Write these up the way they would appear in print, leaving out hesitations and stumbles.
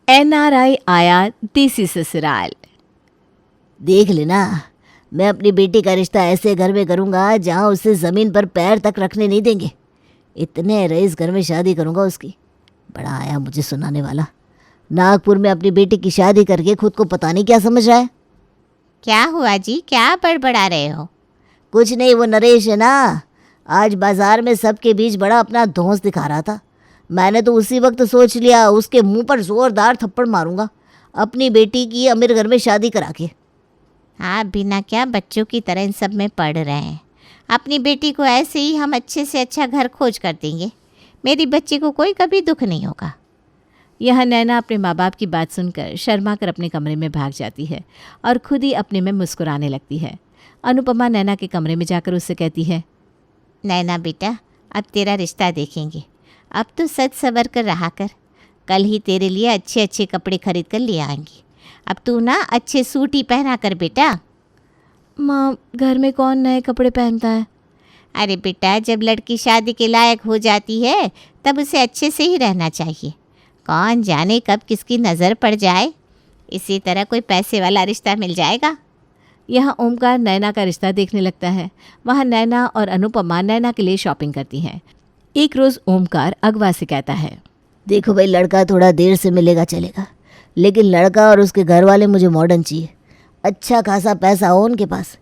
NRI आया देसी ससुराल। देख लेना, मैं अपनी बेटी का रिश्ता ऐसे घर में करूँगा जहाँ उसे ज़मीन पर पैर तक रखने नहीं देंगे। इतने रईस घर में शादी करूँगा उसकी। बड़ा आया मुझे सुनाने वाला। नागपुर में अपनी बेटी की शादी करके खुद को पता नहीं क्या समझ रहा है। क्या हुआ जी, क्या बड़बड़ा रहे हो? कुछ नहीं, वो नरेश है ना, आज बाजार में सबके बीच बड़ा अपना धौंस दिखा रहा था। मैंने तो उसी वक्त सोच लिया उसके मुंह पर जोरदार थप्पड़ मारूंगा अपनी बेटी की अमीर घर में शादी करा के। आप बिना क्या बच्चों की तरह इन सब में पड़ रहे हैं। अपनी बेटी को ऐसे ही हम अच्छे से अच्छा घर खोज कर देंगे। मेरी बच्ची को कोई कभी दुख नहीं होगा। यह नैना अपने माँ बाप की बात सुनकर शर्मा कर अपने कमरे में भाग जाती है और खुद ही अपने में मुस्कुराने लगती है। अनुपमा नैना के कमरे में जाकर उससे कहती है, नैना बेटा, अब तेरा रिश्ता देखेंगे। अब तो सच सबर कर रहा कर। कल ही तेरे लिए अच्छे अच्छे कपड़े खरीद कर ले आएंगी। अब तू ना अच्छे सूट ही पहना कर बेटा। माँ, घर में कौन नए कपड़े पहनता है? अरे बेटा, जब लड़की शादी के लायक हो जाती है तब उसे अच्छे से ही रहना चाहिए। कौन जाने कब किसकी नज़र पड़ जाए। इसी तरह कोई पैसे वाला रिश्ता मिल जाएगा। यहाँ ओमकार नैना का रिश्ता देखने लगता है। वहाँ नैना और अनुपमा नैना के लिए शॉपिंग करती हैं। एक रोज़ ओमकार अगवा से कहता है, देखो भाई, लड़का थोड़ा देर से मिलेगा चलेगा, लेकिन लड़का और उसके घर वाले मुझे मॉडर्न चाहिए। अच्छा खासा पैसा हो उनके पास।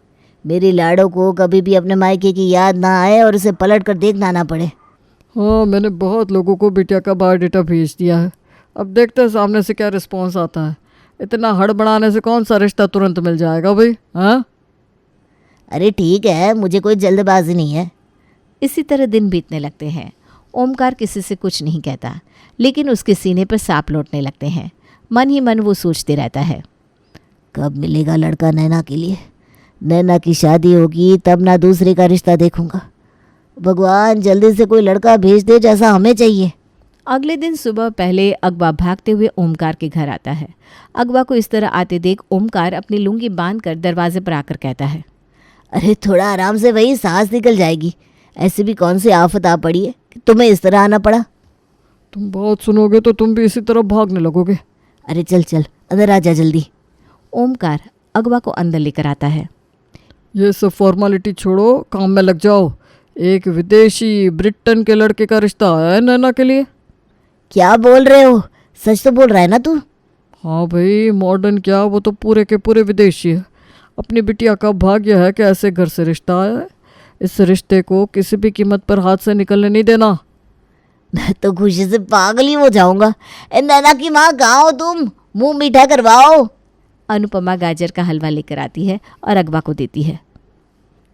मेरी लाड़ो को कभी भी अपने मायके की याद ना आए और उसे पलट कर देखना ना पड़े। हाँ, मैंने बहुत लोगों को बिटिया का बायोडाटा भेज दिया है। अब देखते हैं सामने से क्या रिस्पॉन्स आता है। इतना हड़बड़ाने से कौन सा रिश्ता तुरंत मिल जाएगा भाई? हाँ, अरे ठीक है, मुझे कोई जल्दबाजी नहीं है। इसी तरह दिन बीतने लगते हैं। ओमकार किसी से कुछ नहीं कहता, लेकिन उसके सीने पर सांप लौटने लगते हैं। मन ही मन वो सोचते रहता है, कब मिलेगा लड़का नैना के लिए? नैना की शादी होगी तब ना दूसरे का रिश्ता देखूंगा। भगवान जल्दी से कोई लड़का भेज दे जैसा हमें चाहिए। अगले दिन सुबह पहले अगवा भागते हुए ओमकार के घर आता है। अगवा को इस तरह आते देख ओमकार अपनी लुंगी बांधकर दरवाजे पर आकर कहता है, अरे थोड़ा आराम से भाई, सांस निकल जाएगी। ऐसी भी कौन सी आफत आ पड़ी है कि तुम्हें इस तरह आना पड़ा? तुम बात सुनोगे तो तुम भी इसी तरह भागने लगोगे। अरे चल चल, अंदर आ जा जल्दी। ओमकार अगवा को अंदर लेकर आता है। ये सब फॉर्मेलिटी छोड़ो, काम में लग जाओ। एक विदेशी ब्रिटेन के लड़के का रिश्ता है नैना के लिए। क्या बोल रहे हो? सच तो बोल रहा है ना तू? हाँ भाई, मॉडर्न क्या, वो तो पूरे के पूरे विदेशी है। अपनी बिटिया का भाग्य है कि ऐसे घर से रिश्ता आया है। इस रिश्ते को किसी भी कीमत पर हाथ से निकलने नहीं देना। मैं तो खुशी से पागल ही हो जाऊंगा। नैना की माँ, कहाँ हो तुम? मुंह मीठा करवाओ। अनुपमा गाजर का हलवा लेकर आती है और अगवा को देती है।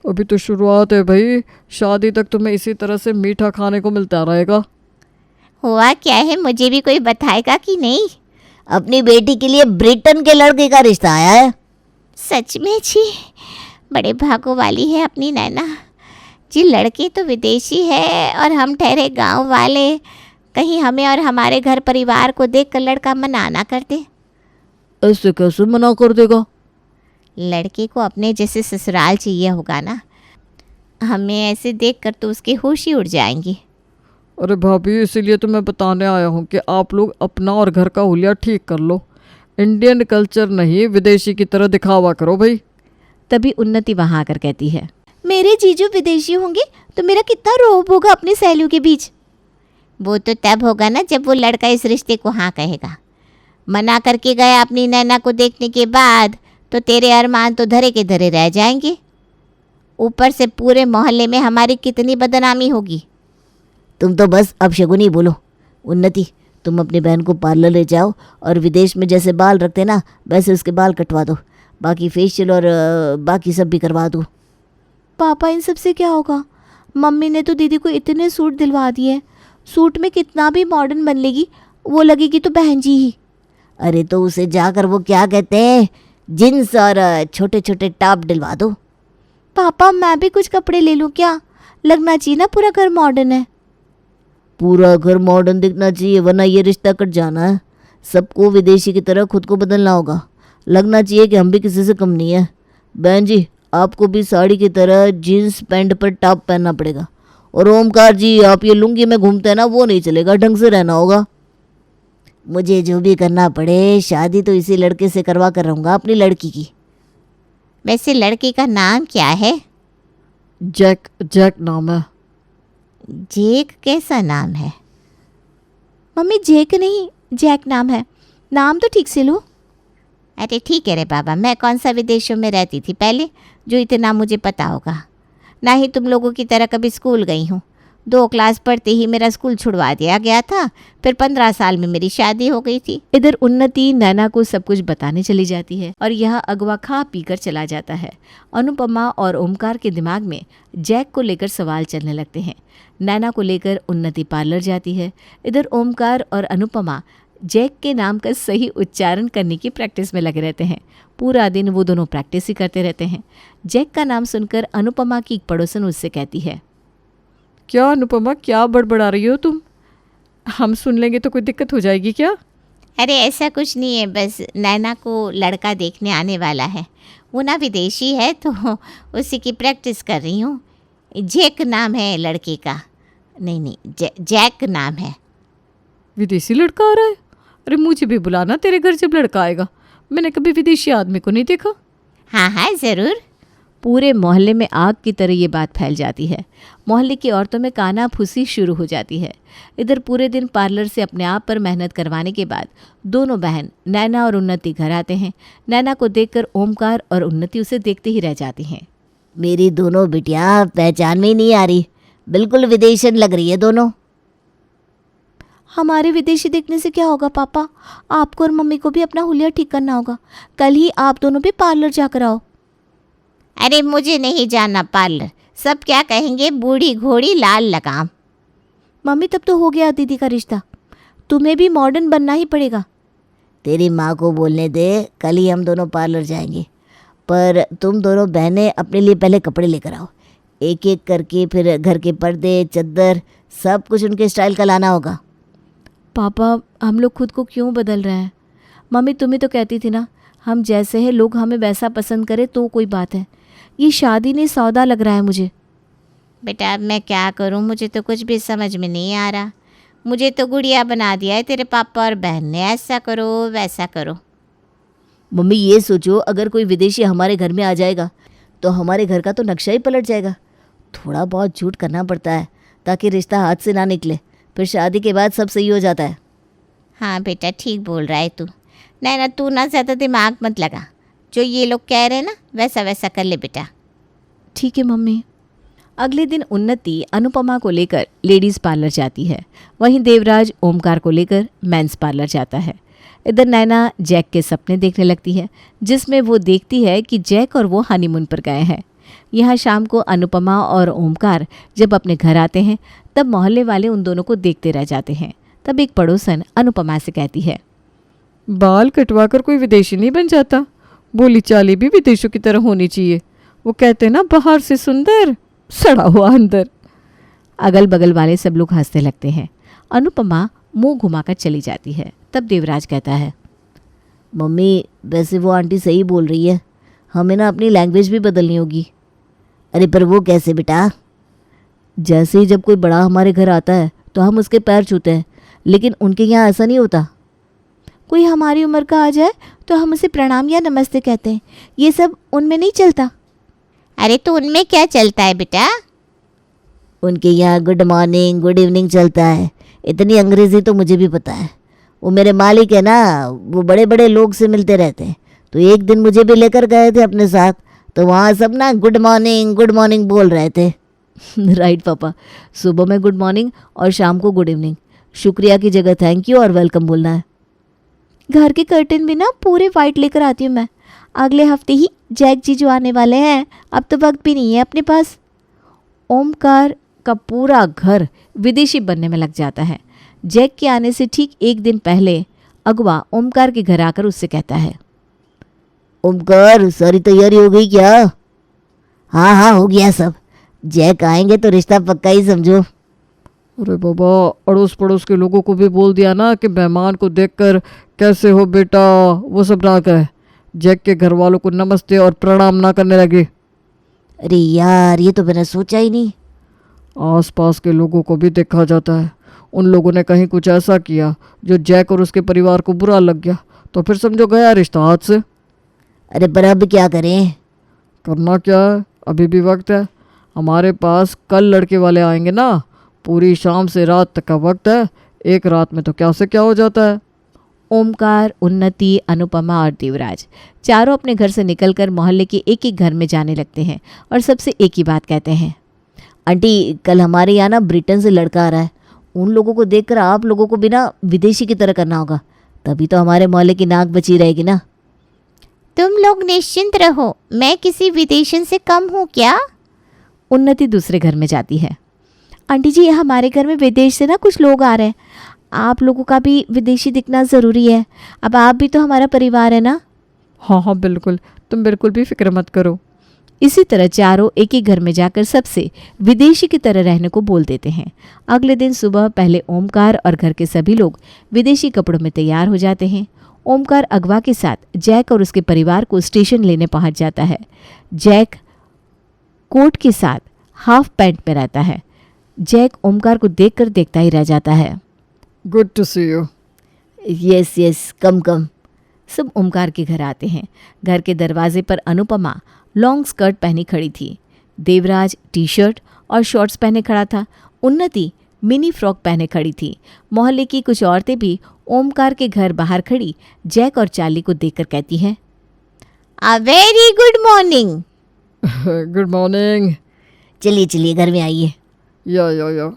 अभी तो शुरुआत है भाई, शादी तक तुम्हें इसी तरह से मीठा खाने को मिलता रहेगा। हुआ क्या है, मुझे भी कोई बताएगा कि नहीं? अपनी बेटी के लिए ब्रिटेन के लड़के का रिश्ता आया है। सच में जी, बड़े भागों वाली है अपनी नैना जी। लड़के तो विदेशी है और हम ठहरे गांव वाले। कहीं हमें और हमारे घर परिवार को देखकर लड़का मना ना कर दे। ऐसे कैसे मना कर देगा? लड़के को अपने जैसे ससुराल चाहिए होगा ना। हमें ऐसे देखकर तो उसके होश ही उड़ जाएंगी। अरे भाभी, इसीलिए तो मैं बताने आया हूँ कि आप लोग अपना और घर का हुलिया ठीक कर लो। इंडियन कल्चर नहीं, विदेशी की तरह दिखावा करो भाई। तभी उन्नति वहाँ आकर कहती है, मेरे जीजू विदेशी होंगे तो मेरा कितना रोब होगा अपने सहेलियों के बीच। वो तो तब होगा ना जब वो लड़का इस रिश्ते को हाँ कहेगा। मना करके गया अपनी नैना को देखने के बाद तो तेरे अरमान तो धरे के धरे रह जाएंगे। ऊपर से पूरे मोहल्ले में हमारी कितनी बदनामी होगी। तुम तो बस अब शगुनी बोलो। उन्नति, तुम अपनी बहन को पार्लर ले जाओ और विदेश में जैसे बाल रखते ना वैसे उसके बाल कटवा दो। बाकी फेशियल और बाकी सब भी करवा दो। पापा, इन सब से क्या होगा? मम्मी ने तो दीदी को इतने सूट दिलवा दिए। सूट में कितना भी मॉडर्न बन लेगी, वो लगेगी तो बहन जी ही। अरे तो उसे जाकर वो क्या कहते हैं, जींस और छोटे छोटे टॉप दिलवा दो। पापा, मैं भी कुछ कपड़े ले लूँ क्या? लगना चाहिए ना पूरा घर मॉडर्न है। पूरा घर मॉडर्न दिखना चाहिए, वरना ये रिश्ता कट जाना है। सबको विदेशी की तरह खुद को बदलना होगा। लगना चाहिए कि हम भी किसी से कम नहीं है। बहन जी, आपको भी साड़ी की तरह जीन्स पैंट पर टॉप पहनना पड़ेगा। और ओमकार जी, आप ये लुंगी में घूमते हैं ना, वो नहीं चलेगा, ढंग से रहना होगा। मुझे जो भी करना पड़े, शादी तो इसी लड़के से करवा कर रहूँगा, अपनी लड़की की। वैसे लड़के का नाम क्या है? जैक, जैक नाम है। जेक कैसा नाम है? मम्मी जेक नहीं, जैक नाम है। नाम तो ठीक से लो। अरे ठीक है रे बाबा, मैं कौन सा विदेशों में रहती थी पहले जो इतना मुझे पता होगा। ना ही तुम लोगों की तरह कभी स्कूल गई हूँ। 2 क्लास पढ़ते ही मेरा स्कूल छुड़वा दिया गया था, फिर 15 साल में मेरी शादी हो गई थी। इधर उन्नति नैना को सब कुछ बताने चली जाती है और यह अगवा खा पीकर चला जाता है। अनुपमा और ओमकार के दिमाग में जैक को लेकर सवाल चलने लगते हैं। नैना को लेकर उन्नति पार्लर जाती है। इधर ओमकार और अनुपमा जैक के नाम का सही उच्चारण करने की प्रैक्टिस में लगे रहते हैं। पूरा दिन वो दोनों प्रैक्टिस ही करते रहते हैं। जैक का नाम सुनकर अनुपमा की एक पड़ोसन उससे कहती है, क्या अनुपमा, क्या बड़बड़ा रही हो तुम? हम सुन लेंगे तो कोई दिक्कत हो जाएगी क्या? अरे ऐसा कुछ नहीं है, बस नैना को लड़का देखने आने वाला है। वो ना विदेशी है तो उसी की प्रैक्टिस कर रही हूँ। जैक नाम है लड़के का। नहीं, जैक नाम है। विदेशी लड़का आ रहा है? अरे मुझे भी बुलाना तेरे घर जब लड़का आएगा। मैंने कभी विदेशी आदमी को नहीं देखा। हाँ हाँ ज़रूर। पूरे मोहल्ले में आग की तरह ये बात फैल जाती है। मोहल्ले की औरतों में काना फूसी शुरू हो जाती है। इधर पूरे दिन पार्लर से अपने आप पर मेहनत करवाने के बाद दोनों बहन नैना और उन्नति घर आते हैं। नैना को देखकर ओमकार और उन्नति उसे देखते ही रह जाती हैं। मेरी दोनों बिटिया पहचान में ही नहीं आ रही, बिल्कुल विदेशन लग रही है दोनों। हमारे विदेशी देखने से क्या होगा पापा? आपको और मम्मी को भी अपना हुलिया ठीक करना होगा। कल ही आप दोनों भी पार्लर जाकर आओ। अरे मुझे नहीं जाना पार्लर, सब क्या कहेंगे, बूढ़ी घोड़ी लाल लगाम। मम्मी तब तो हो गया दीदी का रिश्ता, तुम्हें भी मॉडर्न बनना ही पड़ेगा। तेरी माँ को बोलने दे, कल ही हम दोनों पार्लर जाएंगे। पर तुम दोनों बहनें अपने लिए पहले कपड़े लेकर आओ, एक एक करके। फिर घर के पर्दे, चद्दर, सब कुछ उनके स्टाइल का लाना होगा। पापा हम लोग खुद को क्यों बदल रहे हैं? मम्मी तुम्हें तो कहती थी ना, हम जैसे हैं लोग हमें वैसा पसंद करें तो कोई बात है। ये शादी नहीं सौदा लग रहा है मुझे। बेटा अब मैं क्या करूं, मुझे तो कुछ भी समझ में नहीं आ रहा। मुझे तो गुड़िया बना दिया है तेरे पापा और बहन ने, ऐसा करो वैसा करो। मम्मी ये सोचो, अगर कोई विदेशी हमारे घर में आ जाएगा तो हमारे घर का तो नक्शा ही पलट जाएगा। थोड़ा बहुत झूठ करना पड़ता है ताकि रिश्ता हाथ से ना निकले, फिर शादी के बाद सब सही हो जाता है। हाँ बेटा ठीक बोल रहा है तू। नैना तू ना ज़्यादा दिमाग मत लगा, जो ये लोग कह रहे हैं ना वैसा वैसा कर ले बेटा। ठीक है मम्मी। अगले दिन उन्नति अनुपमा को लेकर लेडीज़ पार्लर जाती है। वहीं देवराज ओमकार को लेकर मेंस पार्लर जाता है। इधर नैना जैक के सपने देखने लगती है, जिसमें वो देखती है कि जैक और वो हनीमून पर गए हैं। यहाँ शाम को अनुपमा और ओमकार जब अपने घर आते हैं तब मोहल्ले वाले उन दोनों को देखते रह जाते हैं। तब एक पड़ोसन अनुपमा से कहती है, बाल कटवाकर कोई विदेशी नहीं बन जाता, बोली चाली भी विदेशों की तरह होनी चाहिए। वो कहते ना, बाहर से सुंदर सड़ा हुआ अंदर। अगल बगल वाले सब लोग हंसने लगते हैं। अनुपमा मुंह घुमाकर चली जाती है। तब देवराज कहता है, मम्मी वैसे वो आंटी सही बोल रही है, हमें ना अपनी लैंग्वेज भी बदलनी होगी। अरे पर वो कैसे बेटा? जैसे ही जब कोई बड़ा हमारे घर आता है तो हम उसके पैर छूते हैं, लेकिन उनके यहाँ ऐसा नहीं होता। कोई हमारी उम्र का आ जाए तो हम उसे प्रणाम या नमस्ते कहते हैं, ये सब उनमें नहीं चलता। अरे तो उनमें क्या चलता है बेटा? उनके यहाँ गुड मॉर्निंग, गुड इवनिंग चलता है। इतनी अंग्रेज़ी तो मुझे भी पता है। वो मेरे मालिक है ना, वो बड़े बड़े लोग से मिलते रहते हैं, तो एक दिन मुझे भी लेकर गए थे अपने साथ, तो वहाँ सब ना गुड मॉर्निंग बोल रहे थे। राइट पापा, सुबह में गुड मॉर्निंग और शाम को गुड इवनिंग। शुक्रिया की जगह थैंक यू और वेलकम बोलना है। घर के कर्टन भी ना पूरे वाइट लेकर आती हूँ मैं। अगले हफ्ते ही जैक जी जो आने वाले हैं, अब तो वक्त भी नहीं है अपने पास। ओमकार का पूरा घर विदेशी बनने में लग जाता है। जैक के आने से ठीक एक दिन पहले अगवा ओमकार के घर आकर उससे कहता है, ओमकार सारी तैयारी हो गई क्या? हाँ हाँ हो गया सब, जैक आएंगे तो रिश्ता पक्का ही समझो। अरे बाबा, अड़ोस पड़ोस के लोगों को भी बोल दिया ना कि मेहमान को देखकर कैसे हो बेटा वो सब ना कहे। जैक के घर वालों को नमस्ते और प्रणाम ना करने लगे। अरे यार ये तो मैंने सोचा ही नहीं। आसपास के लोगों को भी देखा जाता है, उन लोगों ने कहीं कुछ ऐसा किया जो जैक और उसके परिवार को बुरा लग गया तो फिर समझो गया रिश्ता हाथ से। अरे पर अब क्या करें? करना क्या है, अभी भी वक्त है। हमारे पास कल लड़के वाले आएंगे ना, पूरी शाम से रात तक का वक्त है। एक रात में तो क्या से क्या हो जाता है। ओमकार, उन्नति, अनुपमा और देवराज चारों अपने घर से निकलकर मोहल्ले के एक एक घर में जाने लगते हैं और सबसे एक ही बात कहते हैं। आंटी, कल हमारे यहाँ ना ब्रिटेन से लड़का आ रहा है। उन लोगों को देखकर आप लोगों को भी ना विदेशी की तरह करना होगा, तभी तो हमारे मोहल्ले की नाक बची रहेगी ना। तुम लोग निश्चिंत रहो, मैं किसी विदेशन से कम हूँ क्या? उन्नति दूसरे घर में जाती है। आंटी जी, हमारे घर में विदेश से ना कुछ लोग आ रहे हैं, आप लोगों का भी विदेशी दिखना ज़रूरी है। अब आप भी तो हमारा परिवार है ना। हाँ हाँ बिल्कुल, तुम बिल्कुल भी फिक्र मत करो। इसी तरह चारों एक ही घर में जाकर सबसे विदेशी की तरह रहने को बोल देते हैं। अगले दिन सुबह पहले ओमकार और घर के सभी लोग विदेशी कपड़ों में तैयार हो जाते हैं। ओमकार अगवा के साथ जैक और उसके परिवार को स्टेशन लेने पहुंच जाता है। जैक कोट के साथ हाफ पैंट में रहता है। जैक ओमकार को देखकर देखता ही रह जाता है। Good to see you. Yes yes, come. सब ओमकार के घर आते हैं। घर के दरवाजे पर अनुपमा लॉन्ग स्कर्ट पहनी खड़ी थी। देवराज टी शर्ट और शॉर्ट्स पहने खड़ा था। उन्नति मिनी फ्रॉक पहने खड़ी थी। मोहल्ले की कुछ औरतें भी ओमकार के घर बाहर खड़ी जैक और चार्ली को देखकर कहती हैं, a very good morning. Good morning. चलिए घर में आइए। या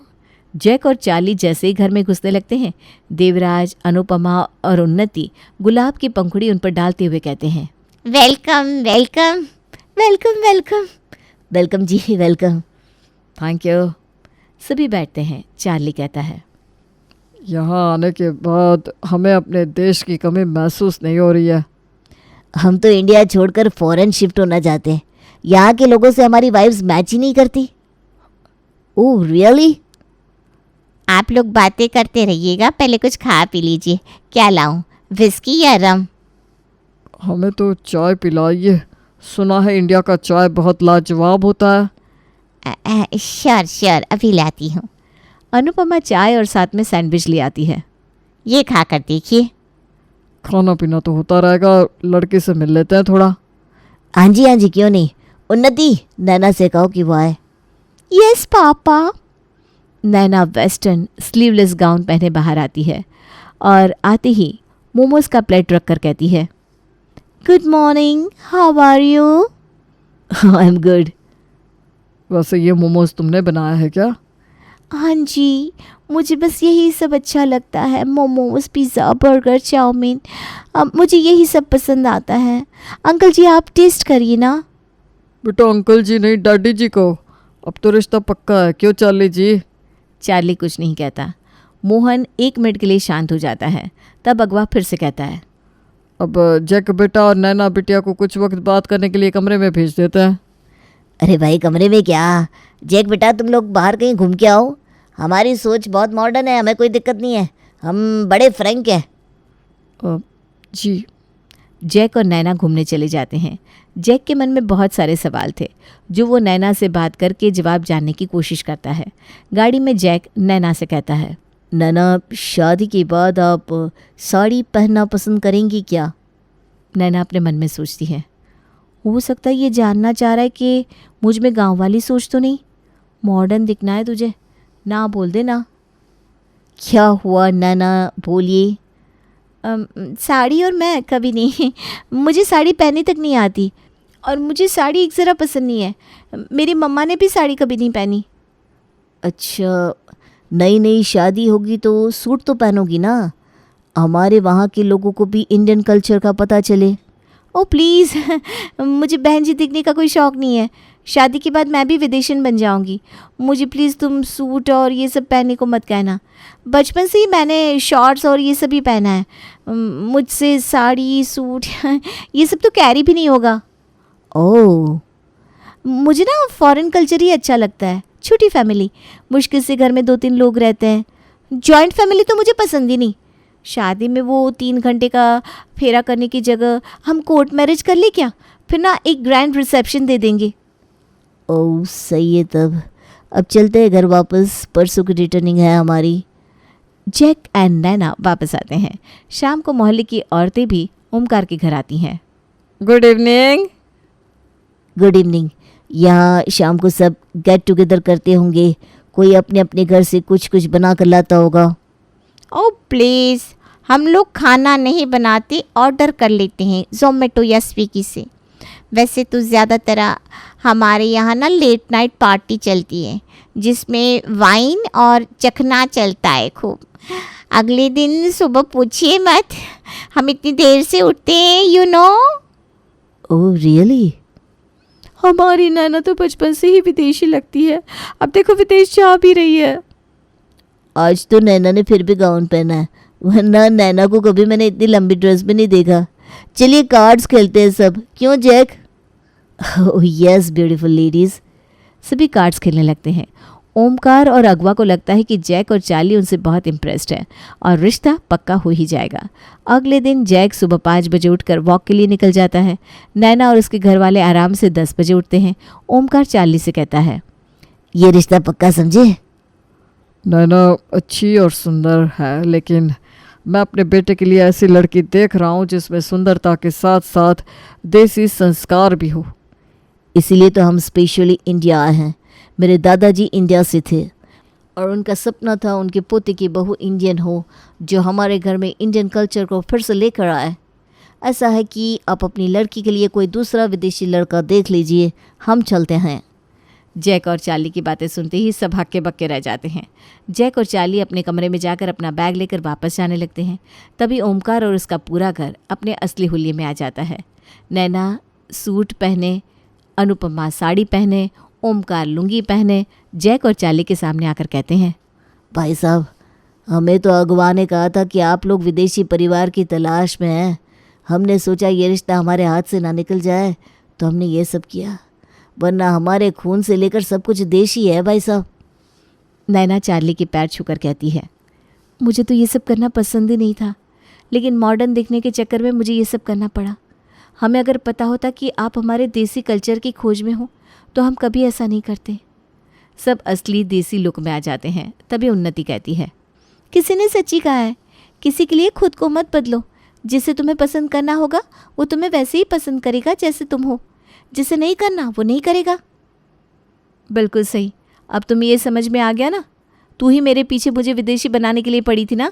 जैक और चार्ली जैसे ही घर में घुसने लगते हैं, देवराज, अनुपमा और उन्नति गुलाब की पंखुड़ी उन पर डालते हुए कहते हैं, welcome welcome welcome welcome. Welcome जी, वेलकम। Thank you. सभी बैठते हैं। चार्ली कहता है, यहाँ आने के बाद हमें अपने देश की कमी महसूस नहीं हो रही है। हम तो इंडिया छोड़कर फॉरेन शिफ्ट होना चाहते हैं। यहाँ के लोगों से हमारी वाइब्स मैच ही नहीं करती। Oh really? आप लोग बातें करते रहिएगा, पहले कुछ खा पी लीजिए। क्या लाऊं, विस्की या रम? हमें तो चाय पिलाइए। सुना है इंडिया का चाय बहुत लाजवाब होता है। श्योर, अभी लाती हूँ। अनुपमा चाय और साथ में सैंडविच ले आती है। ये खा कर देखिए। खाना पीना तो होता रहेगा, लड़के से मिल लेते हैं थोड़ा। हाँ जी, क्यों नहीं। उन्नति, नैना से कहो कि वो आए। Yes papa. नैना वेस्टर्न स्लीवलेस गाउन पहने बाहर आती है और आते ही मोमोज का प्लेट रख कर कहती है, good morning, how are you? I am good. वैसे ये मोमोज तुमने बनाया है क्या? हाँ जी, मुझे बस यही सब अच्छा लगता है, मोमोज, पिज़्ज़ा, बर्गर, चाउमीन, मुझे यही सब पसंद आता है। अंकल जी आप टेस्ट करिए ना। बेटा अंकल जी नहीं, डैडी जी को। अब तो रिश्ता पक्का है, क्यों चार्ली जी? चार्ली कुछ नहीं कहता। मोहन 1 मिनट के लिए शांत हो जाता है। तब अगवा फिर से कहता है, अब जैक बेटा और नैना बिटिया को कुछ वक्त बात करने के लिए कमरे में भेज देते हैं। अरे भाई कमरे में क्या? जैक बेटा तुम लोग बाहर कहीं घूम के आओ। हमारी सोच बहुत मॉडर्न है, हमें कोई दिक्कत नहीं है, हम बड़े फ्रैंक हैं। जी। जैक और नैना घूमने चले जाते हैं। जैक के मन में बहुत सारे सवाल थे जो वो नैना से बात करके जवाब जानने की कोशिश करता है। गाड़ी में जैक नैना से कहता है, नैना, शादी के बाद आप साड़ी पहनना पसंद करेंगी क्या? नैना अपने मन में सोचती है, हो सकता है ये जानना चाह रहा है कि मुझ में गांव वाली सोच तो नहीं, मॉडर्न दिखना है तुझे, ना बोल दे ना। क्या हुआ नैना, बोलिए। साड़ी और मैं कभी नहीं, मुझे साड़ी पहननी तक नहीं आती और मुझे साड़ी एक ज़रा पसंद नहीं है। मेरी मम्मा ने भी साड़ी कभी नहीं पहनी। अच्छा, नई शादी होगी तो सूट तो पहनोगी ना, हमारे वहाँ के लोगों को भी इंडियन कल्चर का पता चले। ओ प्लीज़ मुझे बहन जी दिखने का कोई शौक़ नहीं है। शादी के बाद मैं भी विदेशन बन जाऊंगी। मुझे प्लीज़ तुम सूट और ये सब पहनने को मत कहना। बचपन से ही मैंने शॉर्ट्स और ये सब ही पहना है। मुझसे साड़ी, सूट ये सब तो कैरी भी नहीं होगा। ओह, मुझे ना फॉरेन कल्चर ही अच्छा लगता है। छोटी फैमिली, मुश्किल से घर में 2-3 लोग रहते हैं। जॉइंट फैमिली तो मुझे पसंद ही नहीं। शादी में वो 3 घंटे का फेरा करने की जगह हम कोर्ट मैरिज कर ले क्या? फिर ना एक ग्रैंड रिसेप्शन दे देंगे। ओह सही है। तब अब चलते हैं घर वापस, परसों की रिटर्निंग है हमारी। जैक एंड नैना वापस आते हैं। शाम को मोहल्ले की औरतें भी ओमकार के घर आती हैं। Good evening. Good evening. यहाँ शाम को सब गेट टुगेदर करते होंगे, कोई अपने अपने घर से कुछ कुछ बना कर लाता होगा। ओ प्लीज़, हम लोग खाना नहीं बनाते, ऑर्डर कर लेते हैं ज़ोमेटो या स्विगी से। वैसे तो ज़्यादातर हमारे यहाँ ना लेट नाइट पार्टी चलती है जिसमें वाइन और चखना चलता है खूब। अगले दिन सुबह पूछिए मत, हम इतनी देर से उठते हैं यू नो। Oh really? हमारी नैना तो बचपन से ही विदेशी लगती है, अब देखो विदेश जा भी रही है। आज तो नैना ने फिर भी गाउन पहना है, वरना नैना को कभी मैंने इतनी लंबी ड्रेस में नहीं देखा। चलिए कार्ड्स खेलते हैं सब, क्यों Jack? Oh yes beautiful ladies. सभी कार्ड्स खेलने लगते हैं। ओमकार और अगवा को लगता है कि जैक और चार्ली उनसे बहुत इम्प्रेस्ड है और रिश्ता पक्का हो ही जाएगा। अगले दिन जैक सुबह 5 बजे उठकर वॉक के लिए निकल जाता है। नैना और उसके घर वाले आराम से 10 बजे उठते हैं। ओमकार चार्ली से कहता है, ये रिश्ता पक्का समझे? नैना अच्छी और सुंदर है, लेकिन मैं अपने बेटे के लिए ऐसी लड़की देख रहा हूँ जिसमें सुंदरता के साथ साथ देसी संस्कार भी हो। इसीलिए तो हम स्पेशली इंडिया आए हैं। मेरे दादाजी इंडिया से थे और उनका सपना था उनके पोते की बहू इंडियन हो, जो हमारे घर में इंडियन कल्चर को फिर से लेकर आए। ऐसा है कि आप अपनी लड़की के लिए कोई दूसरा विदेशी लड़का देख लीजिए, हम चलते हैं। जैक और चार्ली की बातें सुनते ही सब हक्के बक्के रह जाते हैं। जैक और चार्ली अपने कमरे में जाकर अपना बैग लेकर वापस जाने लगते हैं। तभी ओमकार और उसका पूरा घर अपने असली हुलिये में आ जाता है। नैना सूट पहने, अनुपमा साड़ी पहने, ओमकार लुंगी पहने जैक और चार्ली के सामने आकर कहते हैं, भाई साहब, हमें तो अगवा ने कहा था कि आप लोग विदेशी परिवार की तलाश में हैं। हमने सोचा ये रिश्ता हमारे हाथ से ना निकल जाए, तो हमने ये सब किया, वरना हमारे खून से लेकर सब कुछ देशी है भाई साहब। नैना चार्ली के पैर छूकर कहती है, मुझे तो ये सब करना पसंद ही नहीं था, लेकिन मॉडर्न दिखने के चक्कर में मुझे ये सब करना पड़ा। हमें अगर पता होता कि आप हमारे देसी कल्चर की खोज में हो तो हम कभी ऐसा नहीं करते। सब असली देसी लुक में आ जाते हैं। तभी उन्नति कहती है, किसी ने सच्ची कहा है, किसी के लिए खुद को मत बदलो। जिसे तुम्हें पसंद करना होगा वो तुम्हें वैसे ही पसंद करेगा जैसे तुम हो। जिसे नहीं करना वो नहीं करेगा। बिल्कुल सही। अब तुम्हें ये समझ में आ गया ना? तू ही मेरे पीछे मुझे विदेशी बनाने के लिए पड़ी थी ना?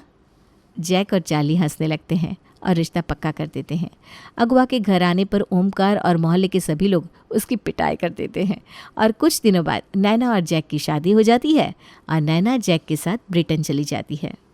जैक और चार्ली हंसने लगते हैं और रिश्ता पक्का कर देते हैं। अगवा के घर आने पर ओमकार और मोहल्ले के सभी लोग उसकी पिटाई कर देते हैं और कुछ दिनों बाद नैना और जैक की शादी हो जाती है और नैना जैक के साथ ब्रिटेन चली जाती है।